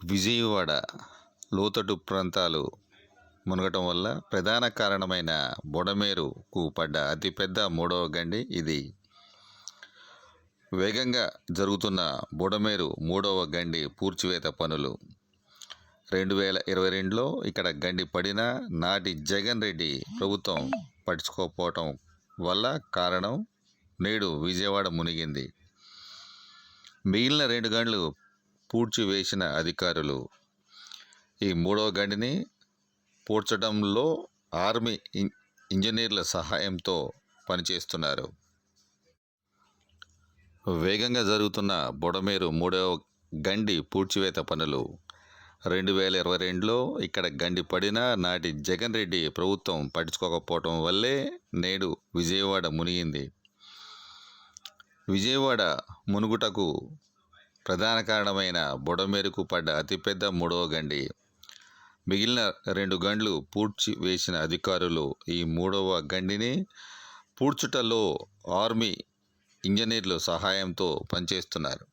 విజయవాడ లోతట్టు ప్రాంతాలు మునగటం వల్ల ప్రధాన కారణమైన బుడమేరుకు పడ్డ అతిపెద్ద మూడవ గండి ఇది. వేగంగా జరుగుతున్న బుడమేరు మూడవ గండి పూడ్చివేత పనులు 2022లో ఇక్కడ గండి పడిన నాటి జగన్ రెడ్డి ప్రభుత్వం పట్టించుకోకపోవటం వల్ల కారణం నేడు విజయవాడ మునిగింది. మిగిలిన 2 గంటలు పూడ్చివేసిన అధికారులు ఈ మూడవ గండిని పూడ్చడంలో ఆర్మీ ఇంజనీర్ల సహాయంతో పనిచేస్తున్నారు. వేగంగా జరుగుతున్న బుడమేరు మూడవ గండి పూడ్చివేత పనులు 2022లో ఇక్కడ గండి పడిన నాటి జగన్ రెడ్డి ప్రభుత్వం పట్టించుకోకపోవటం వల్లే నేడు విజయవాడ మునిగింది. విజయవాడ మునుగుటకు ప్రధాన కారణమైన బుడమేరుకు పడ్డ అతిపెద్ద మూడవ గండి. మిగిలిన 2 గంటలు పూడ్చి వేసిన అధికారులు ఈ మూడవ గండిని పూడ్చుటలో ఆర్మీ ఇంజనీర్ల సహాయంతో పనిచేస్తున్నారు.